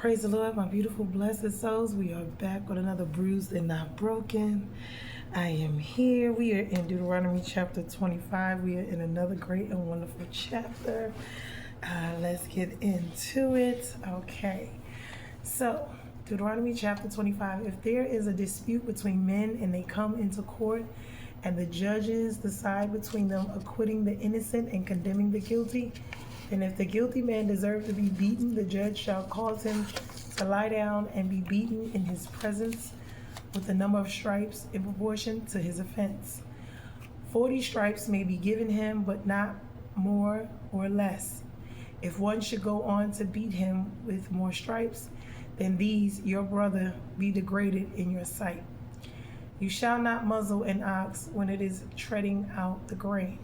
Praise the Lord, my beautiful, blessed souls. We are back with another Bruised and Not Broken. I am here. We are in Deuteronomy chapter 25. We are in another great and wonderful chapter. Let's get into it. Okay. So, Deuteronomy chapter 25. If there is a dispute between men and they come into court, and the judges decide between them, acquitting the innocent and condemning the guilty, and if the guilty man deserves to be beaten, the judge shall cause him to lie down and be beaten in his presence with the number of stripes in proportion to his offense. 40 stripes may be given him, but not more or less. If one should go on to beat him with more stripes than these, your brother be degraded in your sight. You shall not muzzle an ox when it is treading out the grain.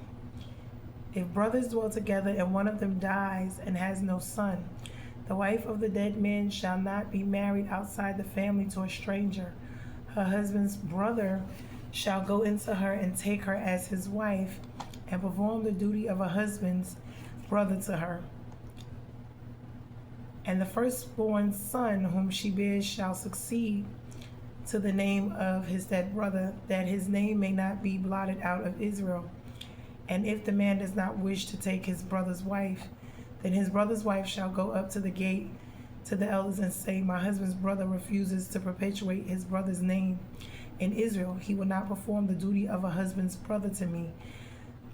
If brothers dwell together and one of them dies and has no son, the wife of the dead man shall not be married outside the family to a stranger. Her husband's brother shall go into her and take her as his wife and perform the duty of a husband's brother to her. And the firstborn son whom she bears shall succeed to the name of his dead brother, that his name may not be blotted out of Israel. And if the man does not wish to take his brother's wife, then his brother's wife shall go up to the gate to the elders and say, my husband's brother refuses to perpetuate his brother's name in Israel. He will not perform the duty of a husband's brother to me.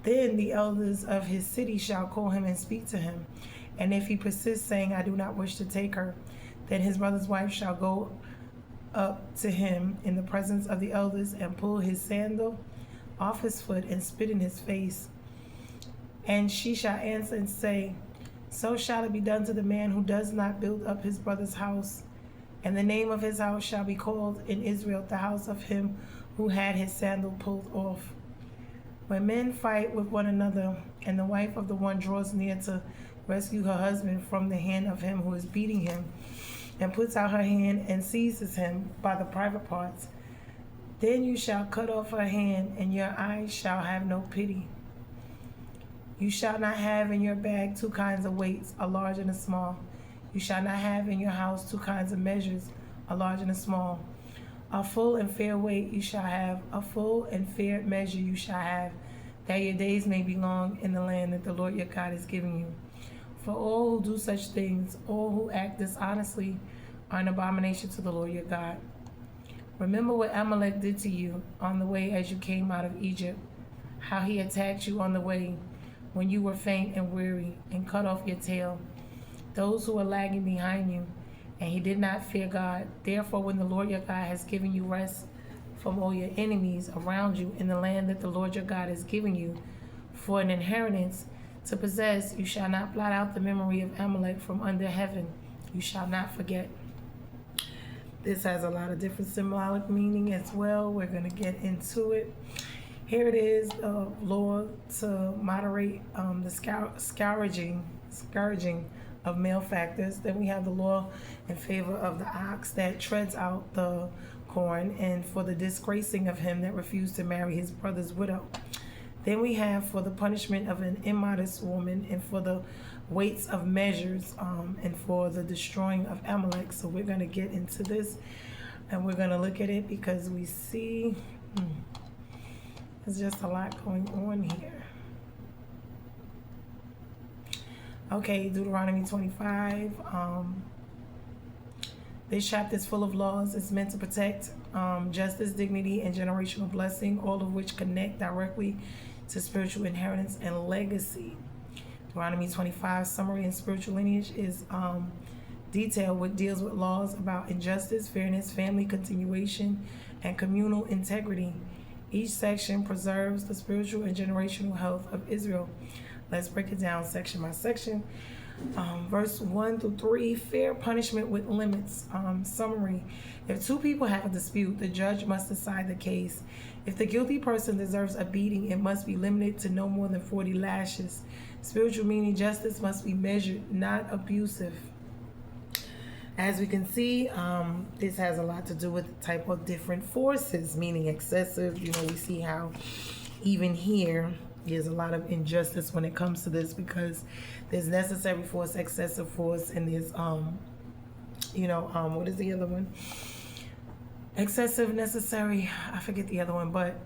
Then the elders of his city shall call him and speak to him. And if he persists, saying, I do not wish to take her, then his brother's wife shall go up to him in the presence of the elders and pull his sandal off his foot and spit in his face. And she shall answer and say, so shall it be done to the man who does not build up his brother's house. And the name of his house shall be called in Israel the house of him who had his sandal pulled off. When men fight with one another, and the wife of the one draws near to rescue her husband from the hand of him who is beating him, and puts out her hand and seizes him by the private parts, then you shall cut off her hand, and your eyes shall have no pity. You shall not have in your bag two kinds of weights, a large and a small. You shall not have in your house two kinds of measures, a large and a small. A full and fair weight you shall have, a full and fair measure you shall have, that your days may be long in the land that the Lord your God is giving you. For all who do such things, all who act dishonestly, are an abomination to the Lord your God. Remember what Amalek did to you on the way as you came out of Egypt, how he attacked you on the way when you were faint and weary, and cut off your tail, those who were lagging behind you, and he did not fear God. Therefore, when the Lord your God has given you rest from all your enemies around you in the land that the Lord your God is giving you for an inheritance to possess, you shall not blot out the memory of Amalek from under heaven. You shall not forget. This has a lot of different symbolic meaning as well. We're going to get into it. Here it is, law to moderate the scourging of malefactors. Then we have the law in favor of the ox that treads out the corn, and for the disgracing of him that refused to marry his brother's widow. Then we have for the punishment of an immodest woman, and for the weights of measures, and for the destroying of Amalek. So we're going to get into this, and we're going to look at it because we see there's just a lot going on here. Okay, Deuteronomy 25. This chapter is full of laws. It's meant to protect justice, dignity, and generational blessing, all of which connect directly to spiritual inheritance and legacy. Deuteronomy 25 summary and spiritual lineage is detailed, which deals with laws about injustice, fairness, family continuation, and communal integrity. Each section preserves the spiritual and generational health of Israel. Let's break it down section by section. Verse 1 through 3, fair punishment with limits. Summary. If two people have a dispute, the judge must decide the case. If the guilty person deserves a beating, it must be limited to no more than 40 lashes. Spiritual meaning, justice must be measured, not abusive. As we can see, this has a lot to do with the type of different forces, meaning excessive. You know, we see how even here there's a lot of injustice when it comes to this, because there's necessary force, excessive force, and there's what is the other one? Excessive, necessary. I forget the other one, but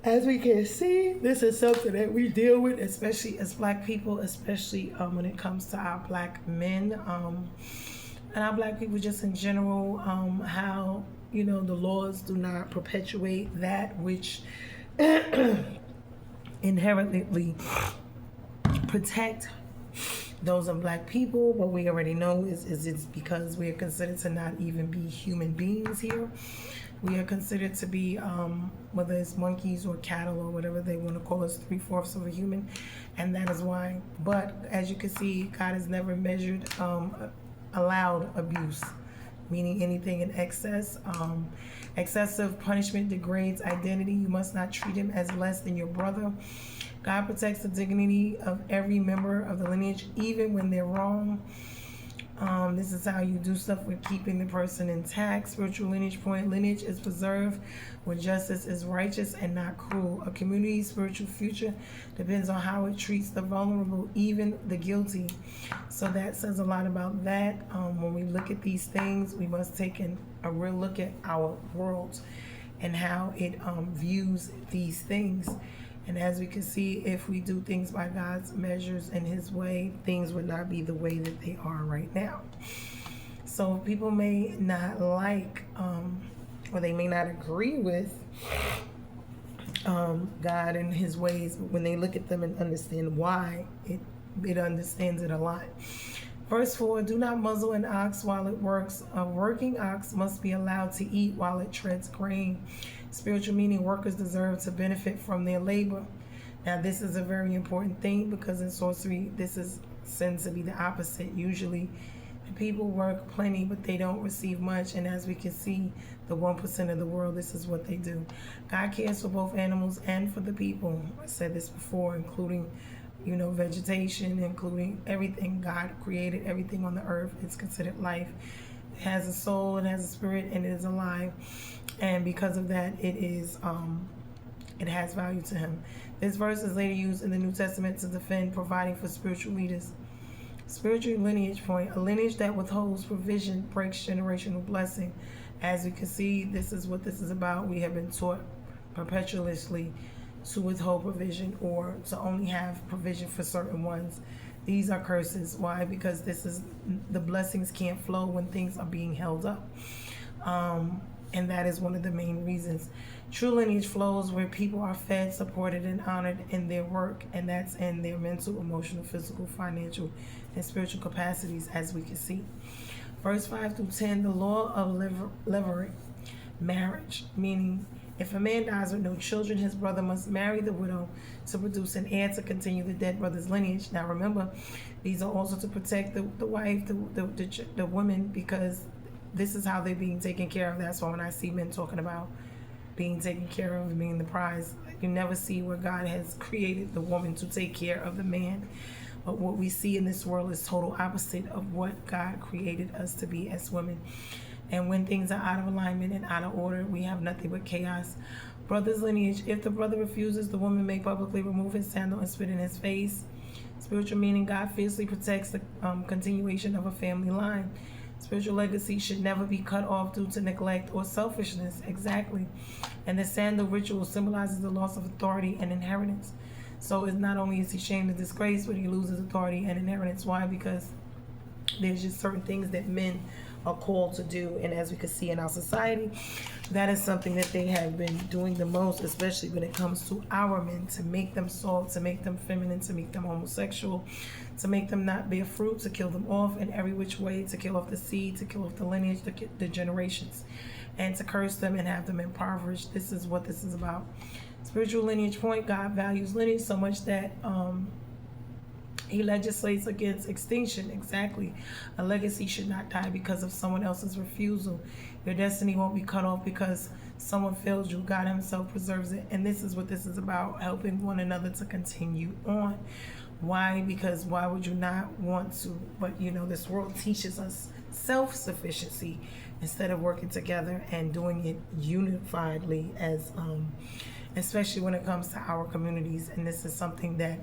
as we can see, this is something that we deal with, especially as Black people, especially when it comes to our Black men, and our Black people just in general, how, the laws do not perpetuate that which inherently protect those of Black people. What we already know is it's because we are considered to not even be human beings here. We are considered to be, whether it's monkeys or cattle or whatever they want to call us, 3/4 of a human, and that is why. But as you can see, God has never allowed abuse, meaning anything in excess. Excessive punishment degrades identity. You must not treat him as less than your brother. God protects the dignity of every member of the lineage, even when they're wrong. This is how you do stuff with keeping the person intact. Spiritual lineage point. Lineage is preserved when justice is righteous and not cruel. A community's spiritual future depends on how it treats the vulnerable, even the guilty. So that says a lot about that. When we look at these things, we must take a real look at our world and how it views these things. And as we can see, if we do things by God's measures and his way, things would not be the way that they are right now. So people may not like, or they may not agree with God and his ways, but when they look at them and understand why, it understands it a lot. Verse 4, do not muzzle an ox while it works. A working ox must be allowed to eat while it treads grain. Spiritual meaning, workers deserve to benefit from their labor. Now, this is a very important thing because in sorcery, this tends to be the opposite. Usually, the people work plenty, but they don't receive much. And as we can see, the 1% of the world, this is what they do. God cares for both animals and for the people. I said this before, including vegetation, including everything God created, everything on the earth is considered life. It has a soul, it has a spirit, and it is alive. And because of that, it has value to him. This verse is later used in the New Testament to defend providing for spiritual leaders. Spiritual lineage point. A lineage that withholds provision breaks generational blessing. As we can see, this is what this is about. We have been taught perpetually to withhold provision or to only have provision for certain ones. These are curses. Why? Because the blessings can't flow when things are being held up. And that is one of the main reasons. True lineage flows where people are fed, supported, and honored in their work, and that's in their mental, emotional, physical, financial, and spiritual capacities, as we can see. Verse 5 through 10, the law of leveret, marriage, meaning if a man dies with no children, his brother must marry the widow to produce an heir to continue the dead brother's lineage. Now remember, these are also to protect the wife, the woman, because this is how they're being taken care of. That's why when I see men talking about being taken care of and being the prize, you never see where God has created the woman to take care of the man. But what we see in this world is total opposite of what God created us to be as women. And when things are out of alignment and out of order, we have nothing but chaos. Brother's lineage. If the brother refuses, the woman may publicly remove his sandal and spit in his face. Spiritual meaning, God fiercely protects the continuation of a family line. Spiritual legacy should never be cut off due to neglect or selfishness. Exactly. And the sandal ritual symbolizes the loss of authority and inheritance. So it's not only is he shamed and disgraced, but he loses authority and inheritance. Why? Because there's just certain things that men are called to do, and as we can see in our society, that is something that they have been doing the most, especially when it comes to our men, to make them soft, to make them feminine, to make them homosexual, to make them not bear fruit, to kill them off in every which way, to kill off the seed, to kill off the lineage, the generations, and to curse them and have them impoverished. This is what this is about. Spiritual lineage point, God values lineage so much that he legislates against extinction. Exactly. A legacy should not die because of someone else's refusal. Your destiny won't be cut off because someone failed you. God himself preserves it. And this is what this is about, helping one another to continue on. Why? Because why would you not want to? But this world teaches us self-sufficiency instead of working together and doing it unifiedly, as especially when it comes to our communities. And this is something that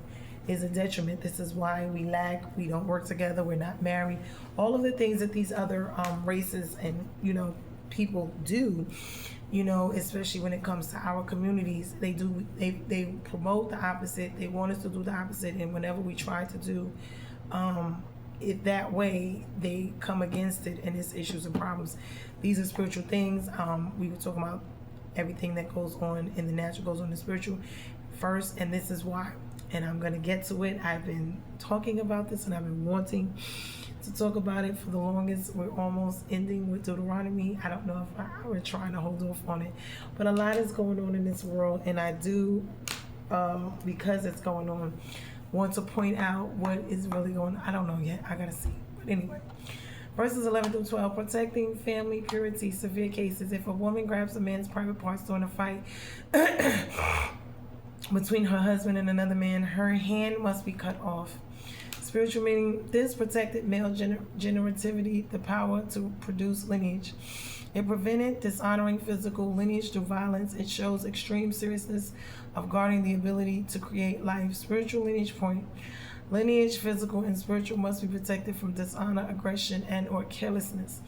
is a detriment. This is why we lack, we don't work together, we're not married. All of the things that these other races and, people do, especially when it comes to our communities, they promote the opposite. They want us to do the opposite, and whenever we try to do it that way, they come against it, and it's issues and problems. These are spiritual things. We were talking about everything that goes on in the natural goes on in the spiritual first, and this is why. And I'm going to get to it. I've been talking about this, and I've been wanting to talk about it for the longest. We're almost ending with Dueteronomy. I don't know if we're trying to hold off on it, but a lot is going on in this world, and I do, because it's going on, want to point out what is really going on. I don't know yet. I got to see. But anyway, verses 11 through 12, protecting family purity, severe cases. If a woman grabs a man's private parts during a fight between her husband and another man, her hand must be cut off. Spiritual meaning, this protected male generativity, the power to produce lineage. It prevented dishonoring physical lineage through violence. It shows extreme seriousness of guarding the ability to create life. Spiritual lineage point. Lineage, physical and spiritual, must be protected from dishonor, aggression, and or carelessness.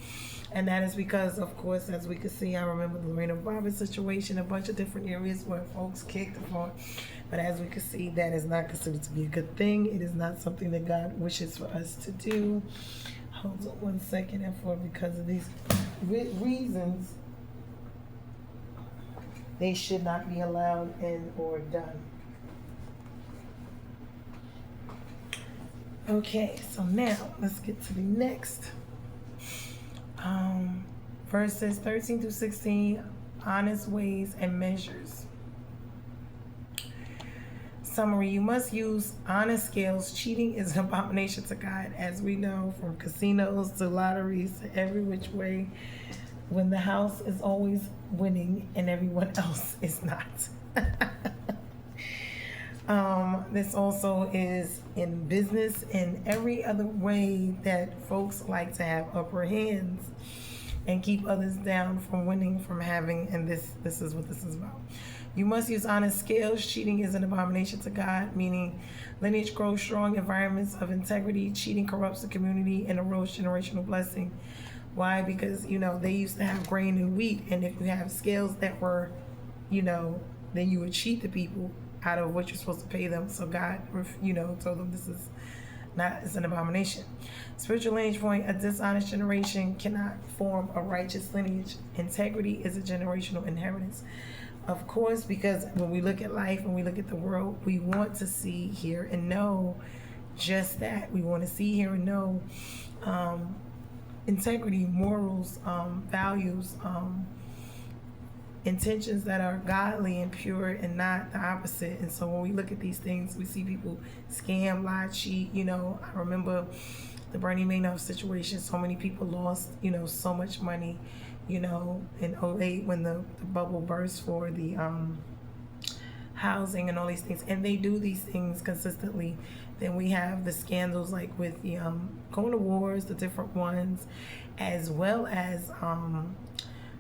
And that is because, of course, as we could see, I remember the Lorena Roberts situation, a bunch of different areas where folks kicked for. But as we could see, that is not considered to be a good thing. It is not something that God wishes for us to do. Hold on one second, and for because of these reasons, they should not be allowed and or done. Okay, so now let's get to the next. Verses 13 through 16, honest ways and measures. Summary, you must use honest scales. Cheating is an abomination to God, as we know, from casinos to lotteries to every which way, when the house is always winning and everyone else is not. This also is in business and every other way that folks like to have upper hands and keep others down from winning, from having, and this is what this is about. You must use honest scales. Cheating is an abomination to God, meaning lineage grows strong environments of integrity. Cheating corrupts the community and erodes generational blessing. Why? Because, they used to have grain and wheat, and if you have scales that were, then you would cheat the people out of what you're supposed to pay them. So God, told them this is not, it's an abomination. Spiritual lineage point, a dishonest generation cannot form a righteous lineage. Integrity is a generational inheritance. Of course, because when we look at life and we look at the world, we want to see, hear, and know just that. We want to see, hear, and know integrity, morals, values, intentions that are godly and pure and not the opposite. And so when we look at these things, we see people scam, lie, cheat. I remember the Bernie Madoff situation. So many people lost, so much money, in 2008 when the bubble burst for the housing and all these things. And they do these things consistently. Then we have the scandals like with the going to wars, the different ones, as well as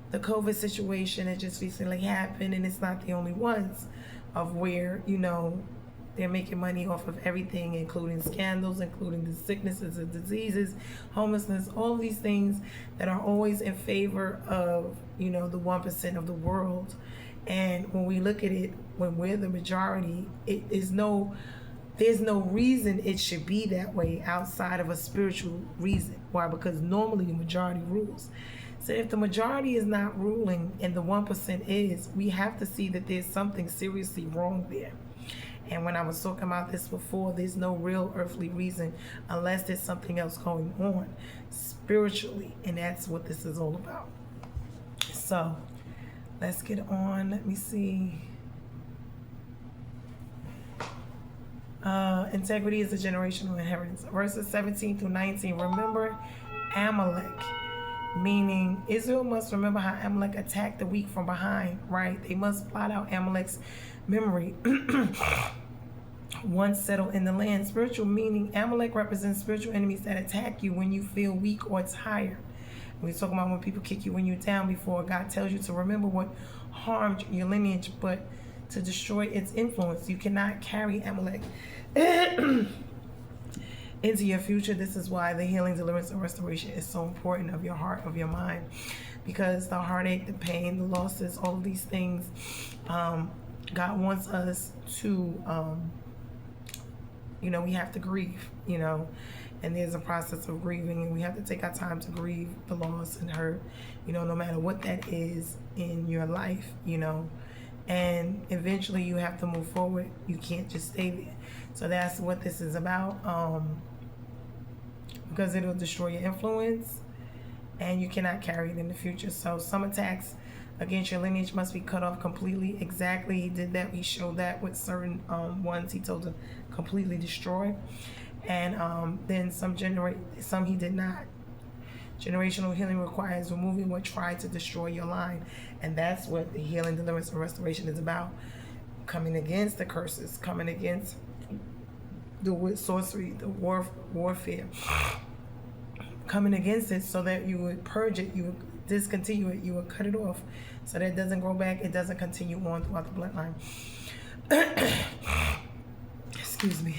the COVID situation that just recently happened, and it's not the only ones of where, they're making money off of everything, including scandals, including the sicknesses and diseases, homelessness, all of these things that are always in favor of, the 1% of the world. And when we look at it, when we're the majority, there's no reason it should be that way outside of a spiritual reason. Why? Because normally the majority rules. So if the majority is not ruling and the 1% is, we have to see that there's something seriously wrong there. And when I was talking about this before, there's no real earthly reason unless there's something else going on spiritually. And that's what this is all about. So let's get on. Let me see. Integrity is a generational inheritance. Verses 17 through 19. Remember Amalek. Meaning Israel must remember how Amalek attacked the weak from behind, right? They must blot out Amalek's memory once settled in the land. Spiritual meaning, Amalek represents spiritual enemies that attack you when you feel weak or tired. We're talking about when people kick you when you're down before. God tells you to remember what harmed your lineage, but to destroy its influence. You cannot carry Amalek into your future. This is why the healing, deliverance, and restoration is so important of your heart, of your mind, because the heartache, the pain, the losses, all of these things, God wants us to, we have to grieve, and there's a process of grieving, and we have to take our time to grieve the loss and hurt, no matter what that is in your life, and eventually you have to move forward. You can't just stay there. So that's what this is about, because it'll destroy your influence and you cannot carry it in the future. So some attacks against your lineage must be cut off completely. Exactly, he did that. He showed that with certain ones he told to completely destroy, and then some he did not. Generational healing requires removing what tried to destroy your line, and that's what the healing, deliverance, and restoration is about. Coming against the curses, coming against the sorcery, the warfare, coming against it so that you would purge it, you would discontinue it, you would cut it off so that it doesn't grow back, it doesn't continue on throughout the bloodline. Excuse me.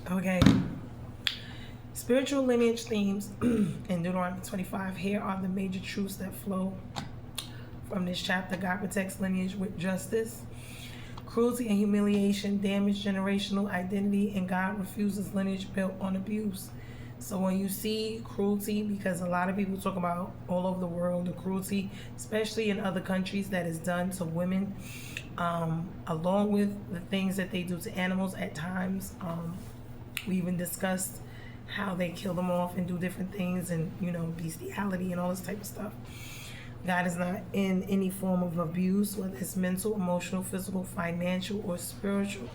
Okay. Spiritual lineage themes in Deuteronomy 25. Here are the major truths that flow from this chapter. God protects lineage with justice. Cruelty and humiliation damage generational identity, and God refuses lineage built on abuse. So when you see cruelty, because a lot of people talk about all over the world, the cruelty, especially in other countries, that is done to women, along with the things that they do to animals at times. We even discussed how they kill them off and do different things, and bestiality and all this type of stuff. God is not in any form of abuse, whether it's mental, emotional, physical, financial, or spiritual.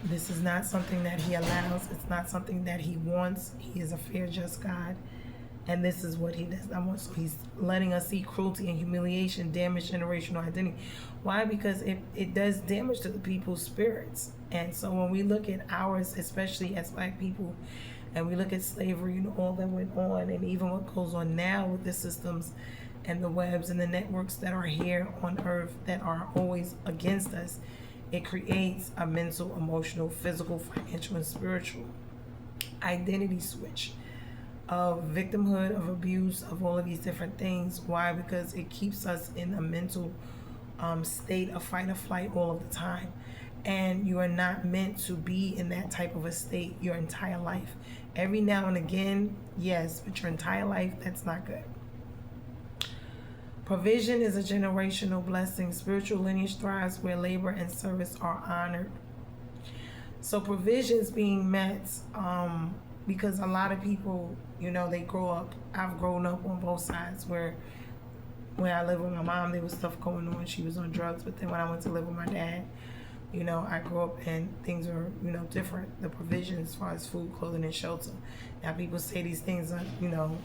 This is not something that he allows. It's not something that he wants. He is a fair, just God, and this is what he does not want. So he's letting us see cruelty and humiliation damage generational identity. Why? Because it does damage to the people's spirits. And so when we look at ours, especially as Black people, and we look at slavery and all that went on, and even what goes on now with the systems and the webs and the networks that are here on earth that are always against us, it creates a mental, emotional, physical, financial, and spiritual identity switch of victimhood, of abuse, of all of these different things. Why? Because it keeps us in a mental state of fight or flight all of the time. And you are not meant to be in that type of a state your entire life. Every now and again, yes, but your entire life, that's not good. Provision is a generational blessing. Spiritual lineage thrives where labor and service are honored. So provisions being met, because a lot of people, they grow up. I've grown up on both sides where when I lived with my mom, there was stuff going on. She was on drugs. But then when I went to live with my dad, I grew up and things were, different. The provisions as far as food, clothing, and shelter. Now people say these things are,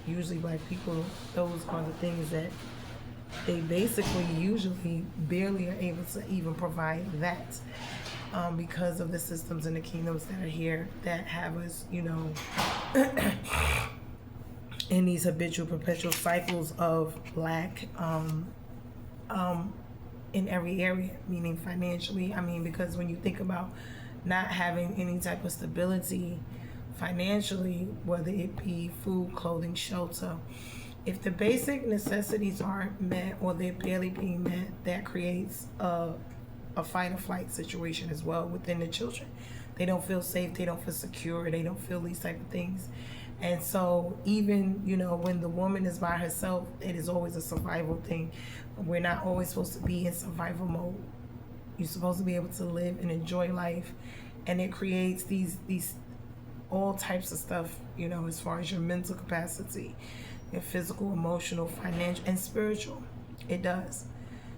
usually Black people, those are the things that they basically usually barely are able to even provide that, because of the systems and the kingdoms that are here that have us, in these habitual, perpetual cycles of lack, in every area, meaning financially. Because when you think about not having any type of stability financially, whether it be food, clothing, shelter, if the basic necessities aren't met or they're barely being met, that creates a fight or flight situation as well within the children. They don't feel safe, they don't feel secure, they don't feel these type of things. And so even, when the woman is by herself, it is always a survival thing. We're not always supposed to be in survival mode. You're supposed to be able to live and enjoy life. And it creates these all types of stuff, as far as your mental capacity, your physical, emotional, financial, and spiritual. It does.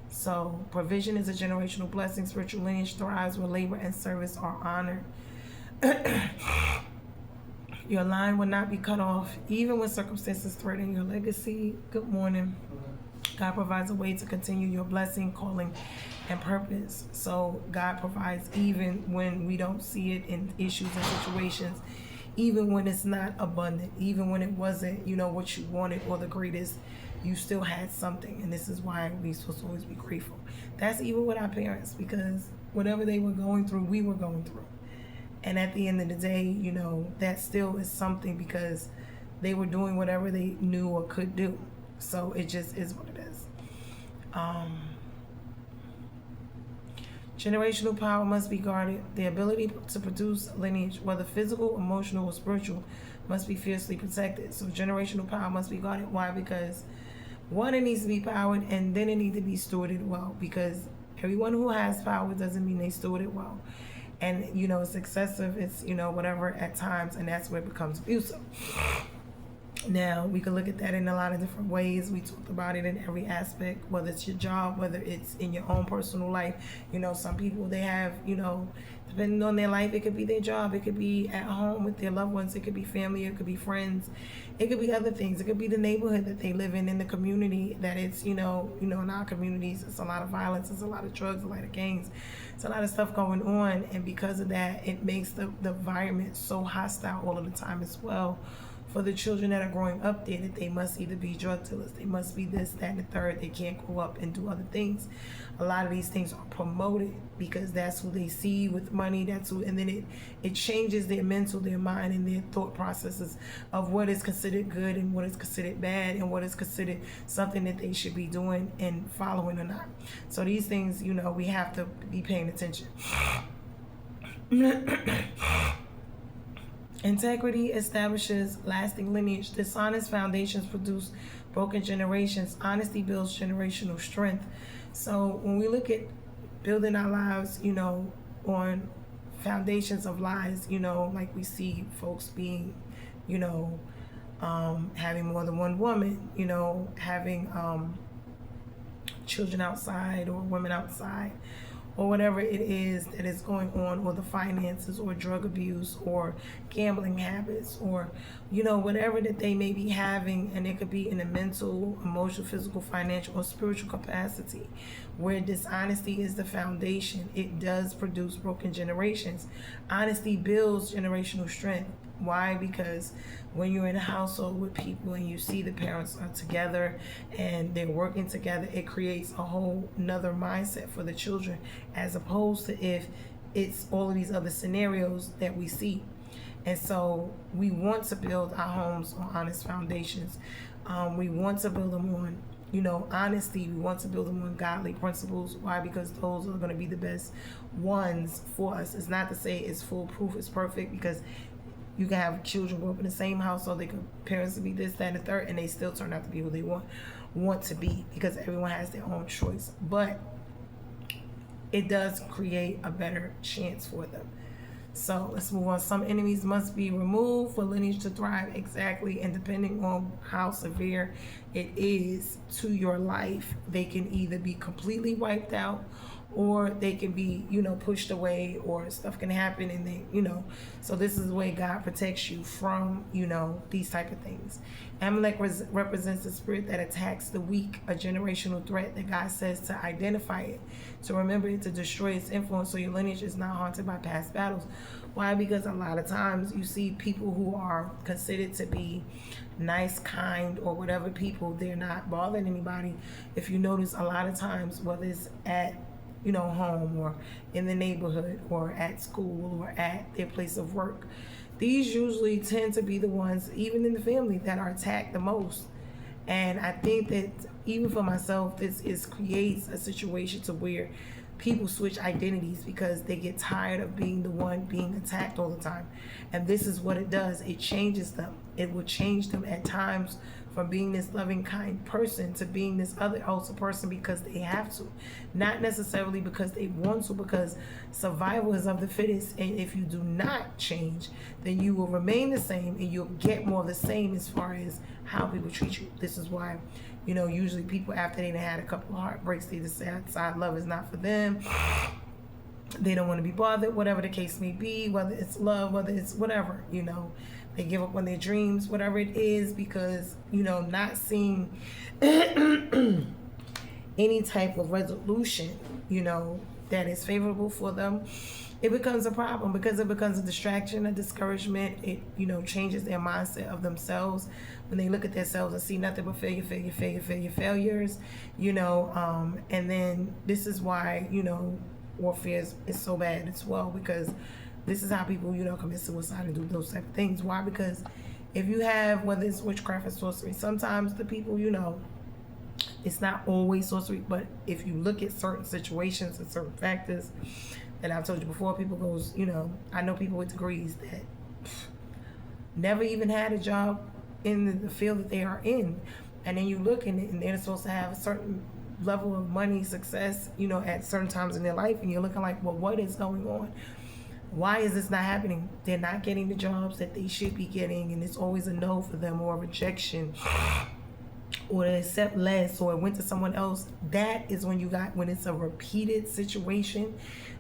So provision is a generational blessing. Spiritual lineage thrives where labor and service are honored. Your line will not be cut off, even when circumstances threaten your legacy. Good morning. God provides a way to continue your blessing, calling, and purpose. So God provides even when we don't see it in issues and situations. even when it's not abundant, even when it wasn't, what you wanted or the greatest, you still had something. And this is why we're supposed to always be grateful. That's even with our parents, because whatever they were going through, we were going through. And at the end of the day, that still is something, because they were doing whatever they knew or could do. So it just is what it is. Generational power must be guarded. The ability to produce lineage, whether physical, emotional, or spiritual, must be fiercely protected. So generational power must be guarded. Why? Because one, it needs to be powered, and then it needs to be stewarded well. Because everyone who has power doesn't mean they steward it well. And, it's excessive, it's, whatever at times, and that's where it becomes abusive. Now, we can look at that in a lot of different ways. We talked about it in every aspect, whether it's your job, whether it's in your own personal life. Some people, they have, depending on their life, it could be their job, it could be at home with their loved ones, it could be family, it could be friends, it could be other things. It could be the neighborhood that they live in the community that it's, in our communities, it's a lot of violence, it's a lot of drugs, a lot of gangs, it's a lot of stuff going on. And because of that, it makes the environment so hostile all of the time as well, for the children that are growing up there, that they must either be drug dealers, they must be this, that, and the third. They can't grow up and do other things. A lot of these things are promoted because that's who they see with money. That's who, and then it changes their mental, their mind, and their thought processes of what is considered good and what is considered bad and what is considered something that they should be doing and following or not. So these things, we have to be paying attention. Integrity establishes lasting lineage. Dishonest foundations produce broken generations. Honesty builds generational strength. So when we look at building our lives, on foundations of lies, like we see folks being, having more than one woman, having children outside or women outside, or whatever it is that is going on, or the finances, or drug abuse, or gambling habits, or whatever that they may be having. And it could be in a mental, emotional, physical, financial, or spiritual capacity, where dishonesty is the foundation. It does produce broken generations. Honesty builds generational strength. Why? Because when you're in a household with people and you see the parents are together and they're working together, it creates a whole nother mindset for the children, as opposed to if it's all of these other scenarios that we see. And so we want to build our homes on honest foundations. We want to build them on, honesty. We want to build them on godly principles. Why? Because those are going to be the best ones for us. It's not to say it's foolproof, it's perfect, because you can have children grow up in the same household, they can parents to be this, that, and the third, and they still turn out to be who they want to be, because everyone has their own choice. But it does create a better chance for them. So let's move on. Some enemies must be removed for lineage to thrive. Exactly. And depending on how severe it is to your life, they can either be completely wiped out, or they can be, pushed away, or stuff can happen, and they, so this is the way God protects you from, these type of things. Amalek represents the spirit that attacks the weak, a generational threat that God says to identify it, to remember it, to destroy its influence, so your lineage is not haunted by past battles. Why? Because a lot of times you see people who are considered to be nice, kind, or whatever people, they're not bothering anybody. If you notice, a lot of times, whether it's at home, or in the neighborhood, or at school, or at their place of work, these usually tend to be the ones, even in the family, that are attacked the most. And I think that even for myself, this creates a situation to where people switch identities because they get tired of being the one being attacked all the time. And this is what it does. It changes them. It will change them at times from being this loving, kind person to being this other also person because they have to. Not necessarily because they want to, because survival is of the fittest. And if you do not change, then you will remain the same, and you'll get more of the same as far as how people treat you. This is why, usually people, after they had a couple of heartbreaks, they decide love is not for them. They don't want to be bothered, whatever the case may be, whether it's love, whether it's whatever, they give up on their dreams, whatever it is, because, not seeing any type of resolution, that is favorable for them, it becomes a problem because it becomes a distraction, a discouragement. It, changes their mindset of themselves when they look at themselves and see nothing but failures, and then this is why, warfare is so bad as well, because this is how people, commit suicide and do those type of things. Why? Because if you have, whether it's witchcraft or sorcery, sometimes the people, it's not always sorcery, but if you look at certain situations and certain factors that I've told you before, people goes, I know people with degrees that never even had a job in the field that they are in. And then you look and they're supposed to have a certain level of money, success, at certain times in their life. And you're looking like, well, what is going on? Why is this not happening? They're not getting the jobs that they should be getting. And it's always a no for them, or a rejection, or to accept less, or it went to someone else. That is when when it's a repeated situation,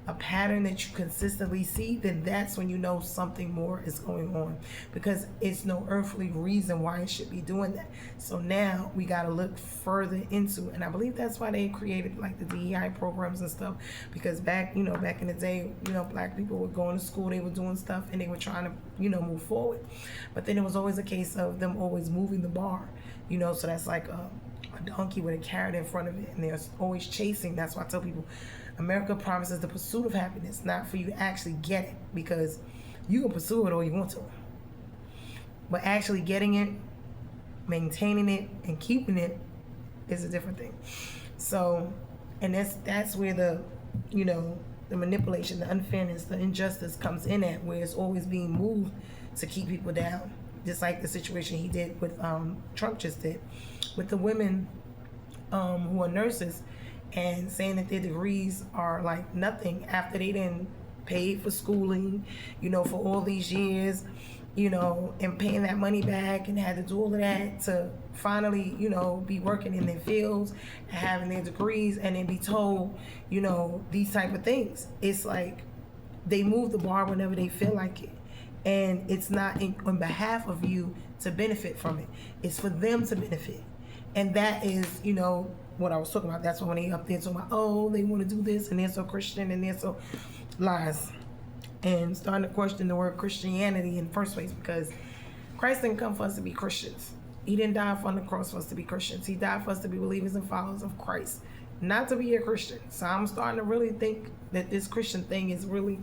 a pattern that you consistently see, then that's when you know something more is going on, because it's no earthly reason why it should be doing that. So now we got to look further into it. And I believe that's why they created like the DEI programs and stuff, because back in the day, black people were going to school, they were doing stuff, and they were trying to, move forward. But then it was always a case of them always moving the bar, so that's like a donkey with a carrot in front of it, and they're always chasing. That's why I tell people, America promises the pursuit of happiness, not for you to actually get it, because you can pursue it all you want to. But actually getting it, maintaining it, and keeping it is a different thing. So, and that's where the manipulation, the unfairness, the injustice comes in at, where it's always being moved to keep people down. Just like the situation he did with, Trump just did, with the women who are nurses, and saying that their degrees are like nothing after they didn't pay for schooling, for all these years, and paying that money back, and had to do all of that to finally, be working in their fields and having their degrees, and then be told, these type of things. It's like they move the bar whenever they feel like it. And it's not on behalf of you to benefit from it. It's for them to benefit. And that is, what I was talking about. That's when they up there talking about, oh, they want to do this, and they're so Christian, and they're so lies. And starting to question the word Christianity in the first place, because Christ didn't come for us to be Christians. He didn't die on the cross for us to be Christians. He died for us to be believers and followers of Christ, not to be a Christian. So I'm starting to really think that this Christian thing is really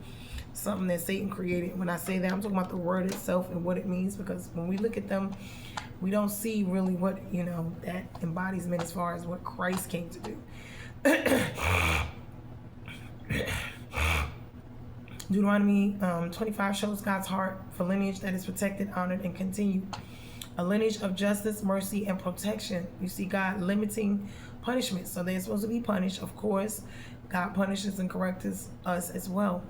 something that Satan created. When I say that, I'm talking about the word itself and what it means, because when we look at them, we don't see really what, that embodiment as far as what Christ came to do. Dueteronomy 25 shows God's heart for lineage that is protected, honored, and continued. A lineage of justice, mercy, and protection. You see God limiting punishment. So they're supposed to be punished, of course. God punishes and corrects us as well.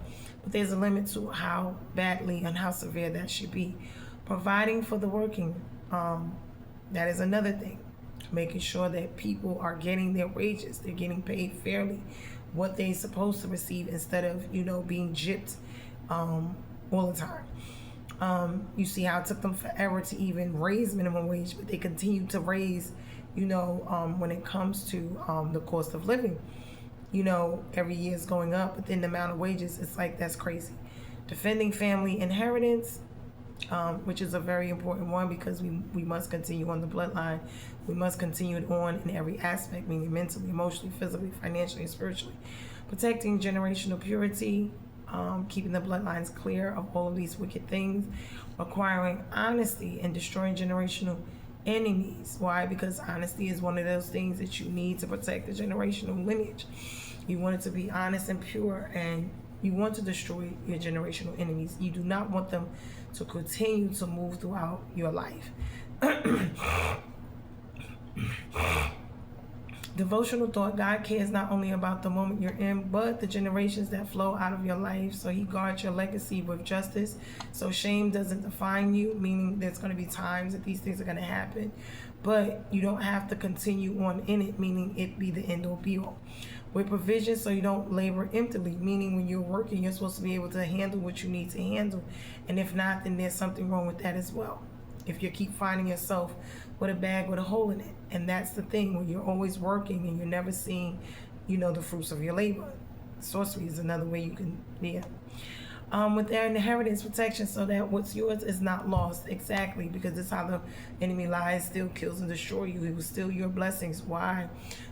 But there's a limit to how badly and how severe that should be. Providing for the working. That is another thing. Making sure that people are getting their wages. They're getting paid fairly, what they're supposed to receive, instead of, being gypped all the time. You see how it took them forever to even raise minimum wage, but they continue to raise, when it comes to the cost of living. Every year is going up, but then the amount of wages, it's like, that's crazy. Defending family inheritance, which is a very important one, because we must continue on the bloodline. We must continue it on in every aspect, meaning mentally, emotionally, physically, financially, and spiritually. Protecting generational purity, keeping the bloodlines clear of all of these wicked things. Acquiring honesty and destroying generational enemies. Why? Because honesty is one of those things that you need to protect the generational lineage. You want it to be honest and pure, and you want to destroy your generational enemies. You do not want them to continue to move throughout your life. Devotional thought. God cares not only about the moment you're in, but the generations that flow out of your life. So he guards your legacy with justice. So shame doesn't define you, meaning there's going to be times that these things are going to happen, but you don't have to continue on in it, meaning it be the end or be all. With provision, so you don't labor emptily, meaning when you're working, you're supposed to be able to handle what you need to handle. And if not, then there's something wrong with that as well. If you keep finding yourself with a bag with a hole in it. And that's the thing, when you're always working and you're never seeing, the fruits of your labor. Sorcery is another way you can, yeah. With their inheritance protection, so that what's yours is not lost. Exactly, because this is how the enemy lies, steals, kills, and destroys you. He will steal your blessings. Why?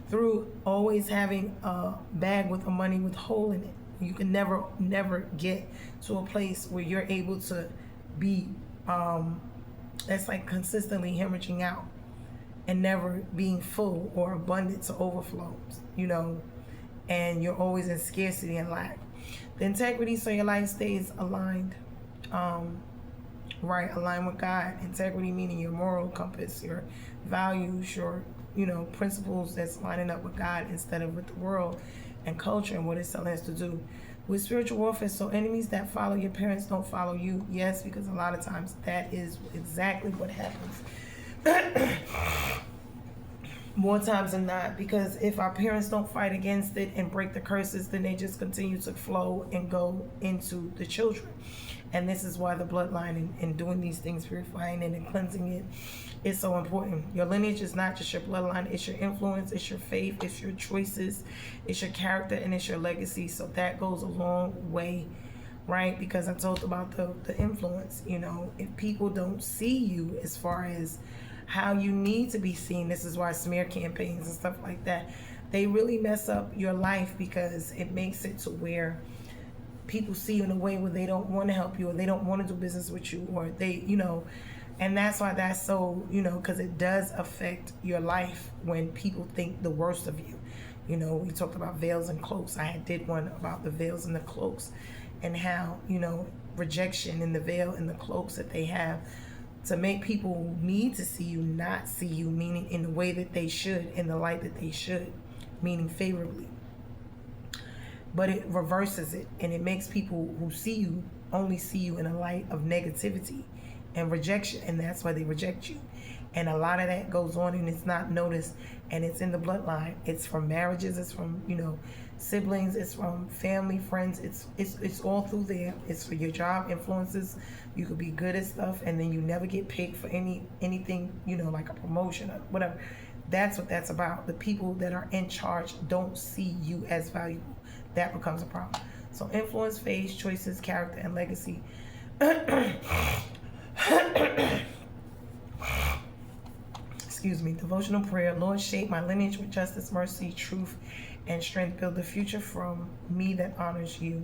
Through always having a bag with the money with hole in it. You can never get to a place where you're able to be, that's like consistently hemorrhaging out and never being full or abundance or overflows, and you're always in scarcity and lack. The integrity, so your life stays aligned, right, aligned with God. Integrity meaning your moral compass, your values, your, principles that's lining up with God instead of with the world and culture and what it's telling us to do. With spiritual warfare, so enemies that follow your parents don't follow you. Yes, because a lot of times that is exactly what happens. More times than not, because if our parents don't fight against it and break the curses, then they just continue to flow and go into the children. And this is why the bloodline and doing these things, purifying it and cleansing it, is so important. Your lineage is not just your bloodline, it's your influence, it's your faith, it's your choices, it's your character, and it's your legacy. So that goes a long way, right? Because I told about the influence, if people don't see you as far as how you need to be seen, this is why smear campaigns and stuff like that, they really mess up your life, because it makes it to where people see you in a way where they don't want to help you, or they don't want to do business with you, or they, and that's why that's so, because it does affect your life when people think the worst of you. We talked about veils and cloaks. I did one about the veils and the cloaks, and how, rejection in the veil and the cloaks that they have to make people who need to see you not see you, meaning in the way that they should, in the light that they should, meaning favorably. But it reverses it, and it makes people who see you only see you in a light of negativity and rejection, and that's why they reject you. And a lot of that goes on, and it's not noticed, and it's in the bloodline. It's from marriages, it's from siblings, it's from family, friends, it's all through there. It's for your job influences. You could be good at stuff and then you never get picked for anything, like a promotion or whatever. That's what that's about. The people that are in charge don't see you as valuable. That becomes a problem. So influence, faith, choices, character, and legacy. Excuse me. Devotional prayer. Lord, shape my lineage with justice, mercy, truth, and strength. Build the future from me that honors you.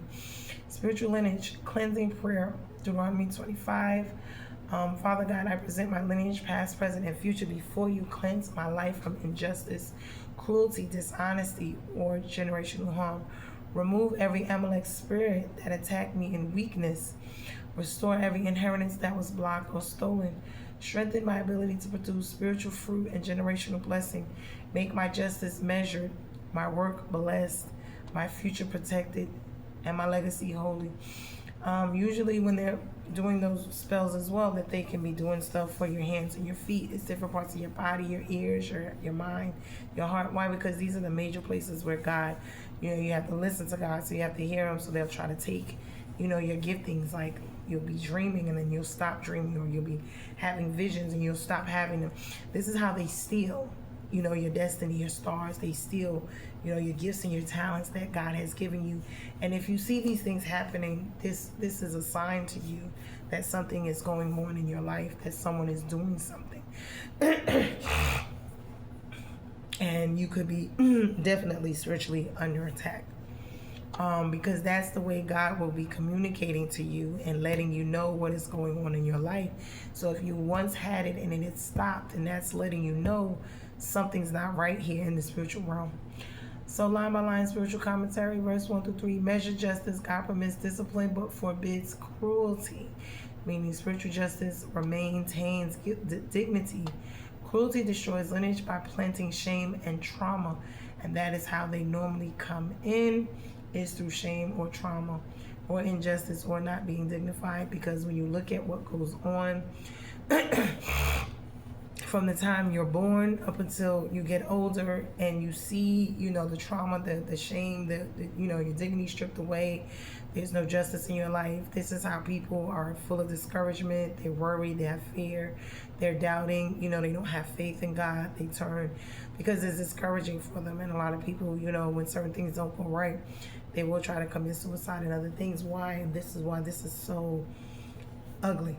Spiritual lineage, cleansing prayer. Dueteronomy 25. Father God, I present my lineage, past, present, and future before you. Cleanse my life from injustice, cruelty, dishonesty, or generational harm. Remove every Amalek spirit that attacked me in weakness. Restore every inheritance that was blocked or stolen. Strengthen my ability to produce spiritual fruit and generational blessing. Make my justice measured, my work blessed, my future protected, and my legacy holy. Usually when they're doing those spells as well, that they can be doing stuff for your hands and your feet. It's different parts of your body, your ears, your mind, your heart. Why? Because these are the major places where God, you have to listen to God, so you have to hear him, so they'll try to take, your giftings. Like you'll be dreaming and then you'll stop dreaming, or you'll be having visions and you'll stop having them. This is how they steal, your destiny, your stars. They steal, your gifts and your talents that God has given you. And if you see these things happening, this is a sign to you that something is going on in your life, that someone is doing something. And you could be definitely spiritually under attack. Because that's the way God will be communicating to you and letting you know what is going on in your life. So if you once had it and it stopped, and that's letting you know something's not right here in the spiritual realm. So line by line spiritual commentary, verse 1-3. Measure justice. God permits discipline but forbids cruelty. Meaning spiritual justice maintains dignity. Cruelty destroys lineage by planting shame and trauma. And that is how they normally come in, is through shame or trauma or injustice or not being dignified. Because when you look at what goes on from the time you're born up until you get older, and you see, the trauma, the shame, the your dignity stripped away. There's no justice in your life. This is how people are full of discouragement. They're worried, they have fear, they're doubting, they don't have faith in God. They turn because it's discouraging for them. And a lot of people, when certain things don't go right, they will try to commit suicide and other things. Why? And this is why this is so ugly.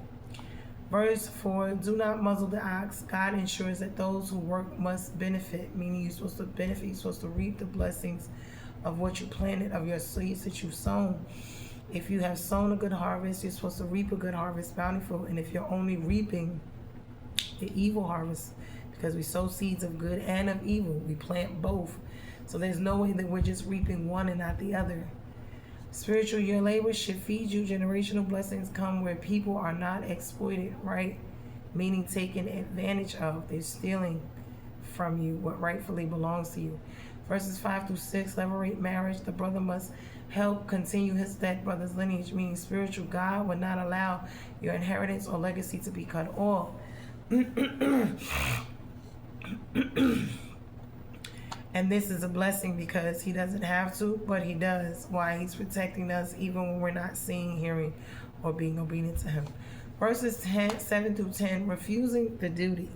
Verse 4, do not muzzle the ox. God ensures that those who work must benefit, meaning you're supposed to benefit, you're supposed to reap the blessings of what you planted, of your seeds that you've sown. If you have sown a good harvest, you're supposed to reap a good harvest, bountiful. And if you're only reaping the evil harvest, because we sow seeds of good and of evil, we plant both. So there's no way that we're just reaping one and not the other. Spiritual, your labor should feed you. Generational blessings come where people are not exploited, right? Meaning taken advantage of. They're stealing from you what rightfully belongs to you. Verses 5 through 6, liberate marriage. The brother must help continue his dead brother's lineage, meaning spiritual. God would not allow your inheritance or legacy to be cut off. And this is a blessing because he doesn't have to, but he does. Why? He's protecting us even when we're not seeing, hearing, or being obedient to him. Verses 7 through 10, refusing the duty.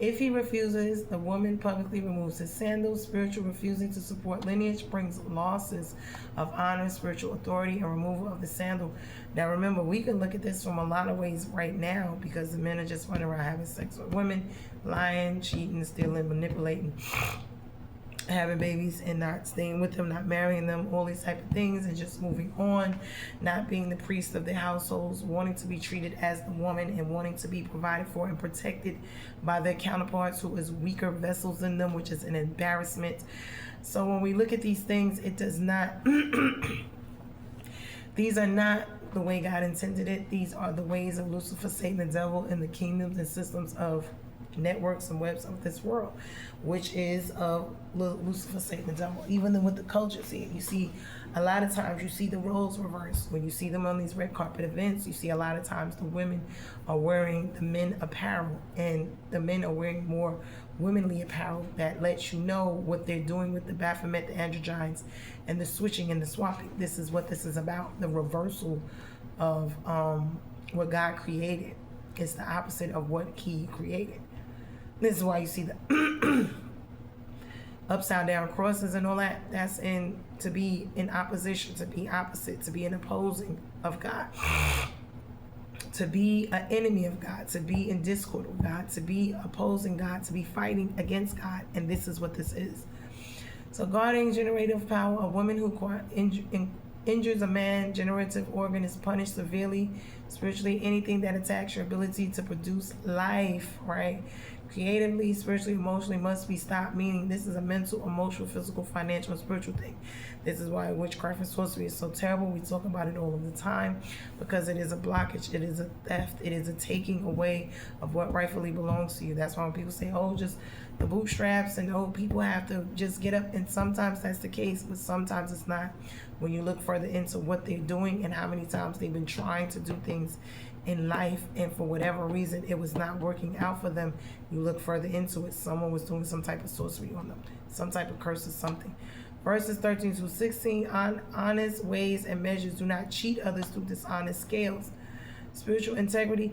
If he refuses, the woman publicly removes his sandals. Spiritual, refusing to support lineage brings losses of honor, spiritual authority, and removal of the sandal. Now remember, we can look at this from a lot of ways right now because the men are just running around having sex with women, lying, cheating, stealing, manipulating, having babies and not staying with them, not marrying them, all these type of things, and just moving on, not being the priest of their households, wanting to be treated as the woman and wanting to be provided for and protected by their counterparts who is weaker vessels than them, which is an embarrassment. So when we look at these things, it does not these are not the way God intended it. These are the ways of Lucifer, Satan, the devil, and the kingdoms and systems of networks and webs of this world, which is of Lucifer, Satan, the devil. Even with the culture, you see a lot of times you see the roles reversed. When you see them on these red carpet events, you see a lot of times the women are wearing the men apparel and the men are wearing more womanly apparel that lets you know what they're doing with the Baphomet, the androgynes, and the switching and the swapping. This is what this is about, the reversal of what God created. It's the opposite of what he created. This is why you see the upside down crosses and all that. That's to be in opposition, to be opposite, to be an opposing of God, to be an enemy of God, to be in discord with God, to be opposing God, to be fighting against God. And this is what this is. So guarding generative power, a woman who injures a man, generative organ is punished severely. Spiritually, anything that attacks your ability to produce life, right? Creatively, spiritually, emotionally must be stopped, meaning this is a mental, emotional, physical, financial, and spiritual thing. This is why witchcraft and sorcery is so terrible. We talk about it all of the time because it is a blockage, it is a theft, it is a taking away of what rightfully belongs to you. That's why when people say, oh, just the bootstraps and oh, people have to just get up, and sometimes that's the case, but sometimes it's not. When you look further into what they're doing and how many times they've been trying to do things in life, and for whatever reason it was not working out for them, you look further into it, someone was doing some type of sorcery on them, some type of curse or something. Verses 13 through 16, honest ways and measures, do not cheat others through dishonest scales. Spiritual integrity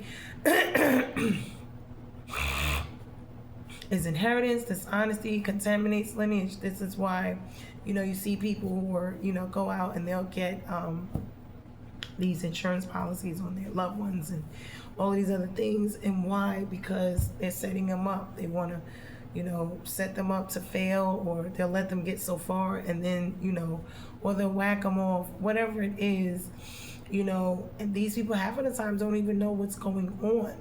is inheritance. Dishonesty contaminates lineage. This is why you see people who are go out and they'll get these insurance policies on their loved ones and all these other things. And why? Because they're setting them up. They want to set them up to fail, or they'll let them get so far and then or they'll whack them off, whatever it is. And these people half of the time don't even know what's going on,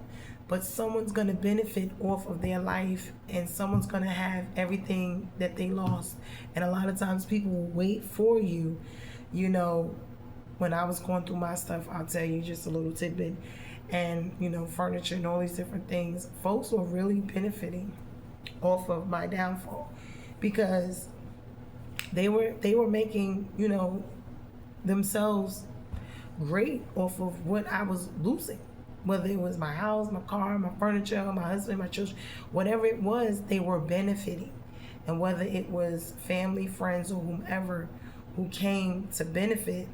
but someone's going to benefit off of their life, and someone's going to have everything that they lost. And a lot of times people will wait for you. When I was going through my stuff, I'll tell you just a little tidbit, and furniture and all these different things, folks were really benefiting off of my downfall because they were making themselves great off of what I was losing. Whether it was my house, my car, my furniture, my husband, my children, whatever it was, they were benefiting. And whether it was family, friends, or whomever who came to benefit,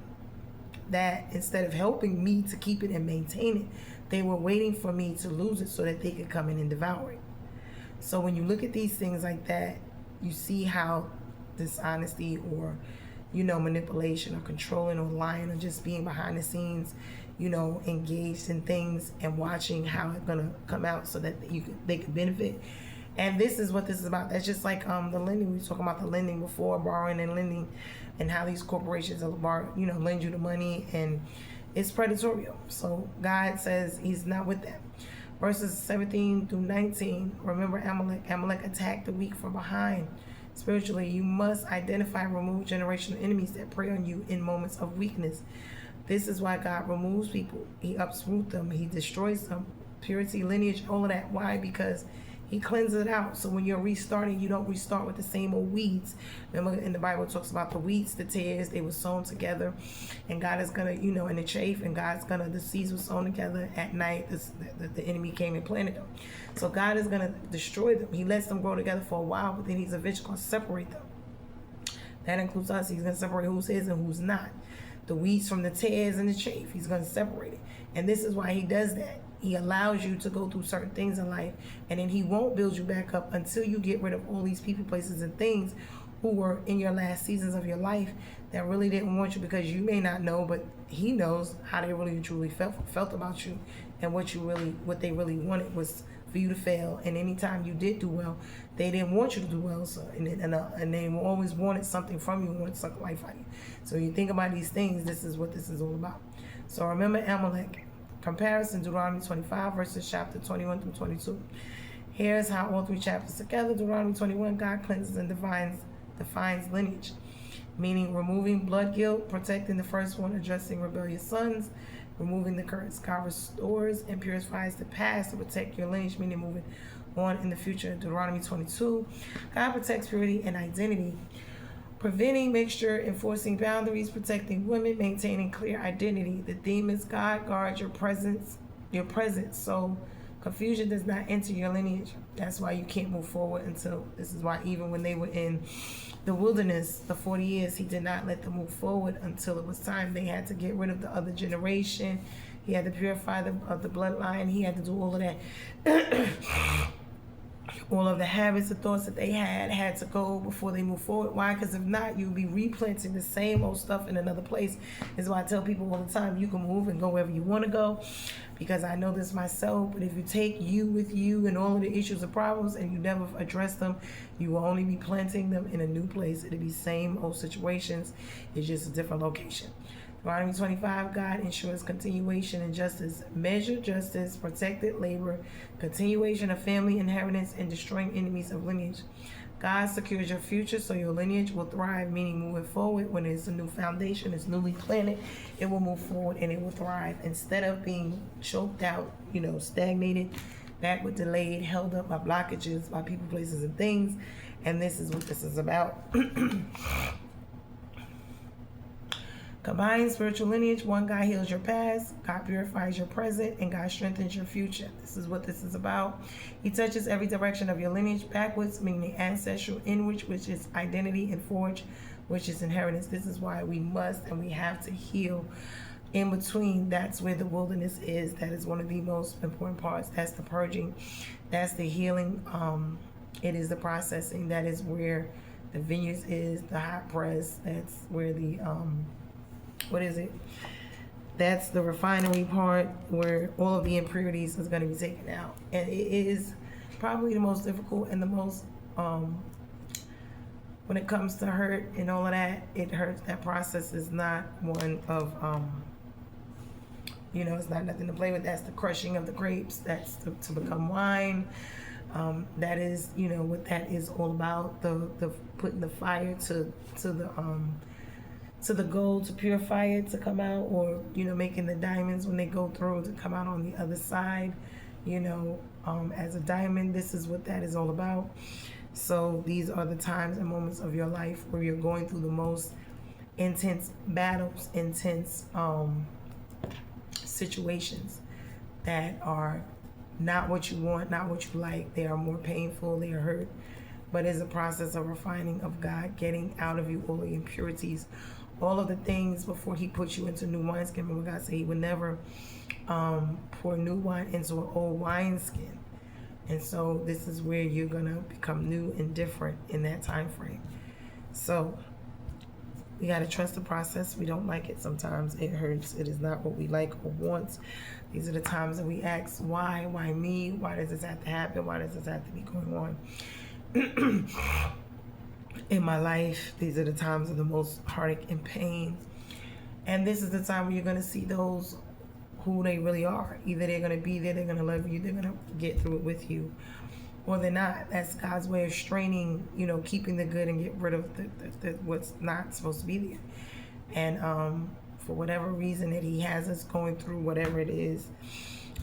that instead of helping me to keep it and maintain it, they were waiting for me to lose it so that they could come in and devour it. So when you look at these things like that, you see how dishonesty or, manipulation or controlling or lying or just being behind the scenes, engaged in things and watching how it's gonna come out so that they could benefit. And this is what this is about. That's just like the lending. We were talking about the lending before, borrowing and lending, and how these corporations lend you the money, and it's predatory. So God says He's not with that. Verses 17 through 19. Remember Amalek. Amalek attacked the weak from behind. Spiritually, you must identify and remove generational enemies that prey on you in moments of weakness. This is why God removes people. He uproots them. He destroys them. Purity, lineage, all of that. Why? Because He cleanses it out. So when you're restarting, you don't restart with the same old weeds. Remember in the Bible it talks about the weeds, the tares, they were sown together. And God is going to, in the chaff, and the seeds were sown together at night. The enemy came and planted them. So God is going to destroy them. He lets them grow together for a while, but then He's eventually going to separate them. That includes us. He's going to separate who's His and who's not. The weeds from the tares and the chaff. He's going to separate it. And this is why He does that. He allows you to go through certain things in life, and then He won't build you back up until you get rid of all these people, places, and things who were in your last seasons of your life that really didn't want you, because you may not know, but He knows how they really truly felt about you, and what they really wanted was for you to fail. And anytime you did do well, they didn't want you to do well. So and they always wanted something from you, wanted something life out of you. So you think about these things. This is what this is all about. So remember Amalek. Comparison, Deuteronomy 25 verses chapter 21 through 22. Here's how all three chapters together. Deuteronomy 21, God cleanses and defines lineage, meaning removing blood guilt, protecting the firstborn, addressing rebellious sons, removing the curse. God restores and purifies the past to protect your lineage, meaning moving on in the future. Deuteronomy 22, God protects purity and identity, preventing mixture, enforcing boundaries, protecting women, maintaining clear identity. The theme is God guards your presence, so confusion does not enter your lineage. That's why you can't move forward until, this is why even when they were in the wilderness, the 40 years, He did not let them move forward until it was time. They had to get rid of the other generation. He had to purify the bloodline. He had to do all of that. All of the habits, the thoughts that they had to go before they move forward. Why? Because if not, you'll be replanting the same old stuff in another place. This is why I tell people all the time, you can move and go wherever you want to go, because I know this myself. But if you take you with you and all of the issues and problems and you never address them, you will only be planting them in a new place. It'll be same old situations. It's just a different location. Deuteronomy 25, God ensures continuation and justice, measured justice, protected labor, continuation of family inheritance, and destroying enemies of lineage. God secures your future so your lineage will thrive, meaning moving forward when it's a new foundation, it's newly planted, it will move forward and it will thrive instead of being choked out, stagnated, backward, delayed, held up by blockages, by people, places, and things. And this is what this is about. Combined spiritual lineage, one, God heals your past, God purifies your present, and God strengthens your future. This is what this is about. He touches every direction of your lineage, backwards, meaning ancestral, inward, which is identity, and forward, which is inheritance. This is why we must and we have to heal in between. That's where the wilderness is. That is one of the most important parts. That's the purging. That's the healing. It is the processing. That is where the vineyards is, the hot press. That's where the that's the refinery part, where all of the impurities is going to be taken out. And it is probably the most difficult and the most when it comes to hurt and all of that, it hurts. That process is not one of it's not nothing to play with. That's the crushing of the grapes. That's to become wine. That is what that is all about. The putting the fire to the gold to purify it to come out, or making the diamonds when they go through to come out on the other side. As a diamond, this is what that is all about. So these are the times and moments of your life where you're going through the most intense battles, intense situations that are not what you want, not what you like. They are more painful, they are hurt, but it's a process of refining of God, getting out of you all the impurities, all of the things before he puts you into new wineskin. Remember, God said he would never pour new wine into an old wineskin. And so this is where you're gonna become new and different in that time frame. So we gotta trust the process. We don't like it sometimes. It hurts. It is not what we like or want. These are the times that we ask, why me? Why does this have to happen? Why does this have to be going on in my life? These are the times of the most heartache and pain. And this is the time where you're gonna see those who they really are. Either they're gonna be there, they're gonna love you, they're gonna get through it with you, or they're not. That's God's way of straining, keeping the good and get rid of the what's not supposed to be there. And for whatever reason that he has us going through, whatever it is,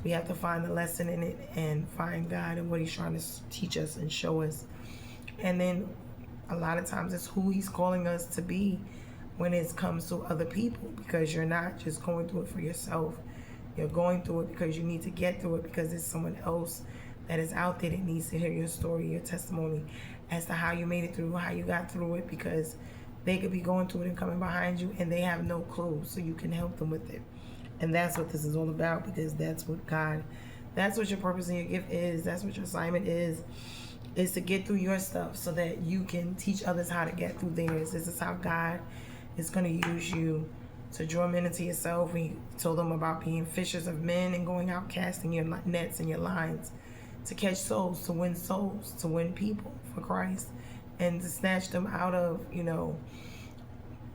we have to find the lesson in it and find God and what he's trying to teach us and show us. And then a lot of times it's who he's calling us to be when it comes to other people, because you're not just going through it for yourself. You're going through it because you need to get through it, because there's someone else that is out there that needs to hear your story, your testimony as to how you made it through, how you got through it, because they could be going through it and coming behind you and they have no clue, so you can help them with it. And that's what this is all about, because that's what your purpose and your gift is. That's what your assignment is to get through your stuff so that you can teach others how to get through theirs. This is how God is going to use you to draw men into yourself. He told them about being fishers of men and going out casting your nets and your lines to catch souls, to win people for Christ, and to snatch them out of,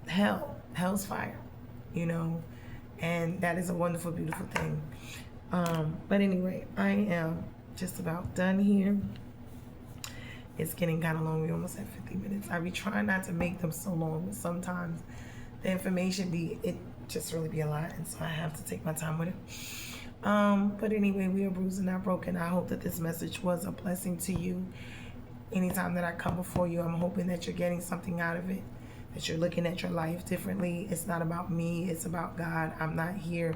hell's fire, and that is a wonderful, beautiful thing. But anyway, I am just about done here. It's getting kind of long. We're almost at 50 minutes. I be trying not to make them so long, but sometimes the information it just really be a lot, and so I have to take my time with it. But anyway, we are bruised and not broken. I hope that this message was a blessing to you. Anytime that I come before you, I'm hoping that you're getting something out of it, that you're looking at your life differently. It's not about me, it's about God. I'm not here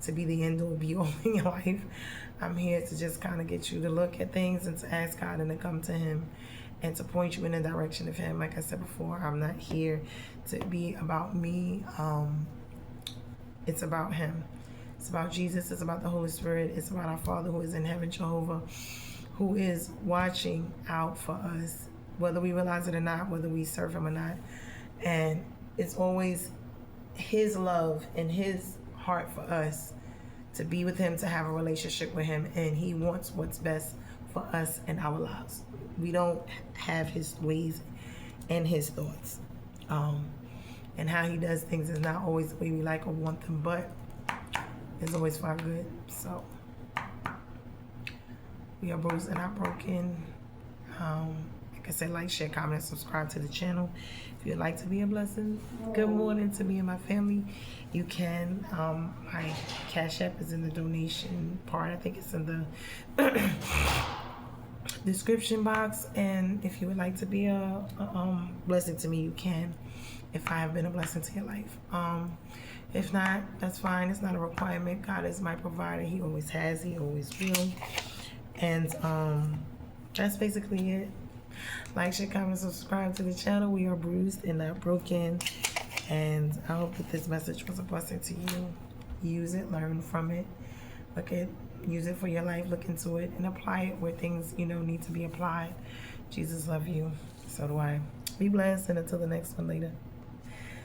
to be the end all be all in your life. I'm here to just kind of get you to look at things and to ask God and to come to him and to point you in the direction of him. Like I said before, I'm not here to be about me. It's about him. It's about Jesus. It's about the Holy Spirit. It's about our Father who is in heaven, Jehovah, who is watching out for us, whether we realize it or not, whether we serve him or not. And it's always his love and his heart for us to be with him, to have a relationship with him, and he wants what's best for us and our lives. We don't have his ways and his thoughts. And how he does things is not always the way we like or want them, but it's always for our good. So we are bruised and not broken. Like I said, like, share, comment, and subscribe to the channel. If you'd like to be a blessing, good morning to me and my family, you can. My Cash App is in the donation part. I think it's in the description box. And if you would like to be a blessing to me, you can, if I have been a blessing to your life. If not, that's fine. It's not a requirement. God is my provider. He always has. He always will. And that's basically it. Like, share, comment, subscribe to the channel. We are bruised and not broken. And I hope that this message was a blessing to you. Use it, learn from it. Use it for your life. Look into it and apply it where things, need to be applied. Jesus love you. So do I. Be blessed, and until the next one, later.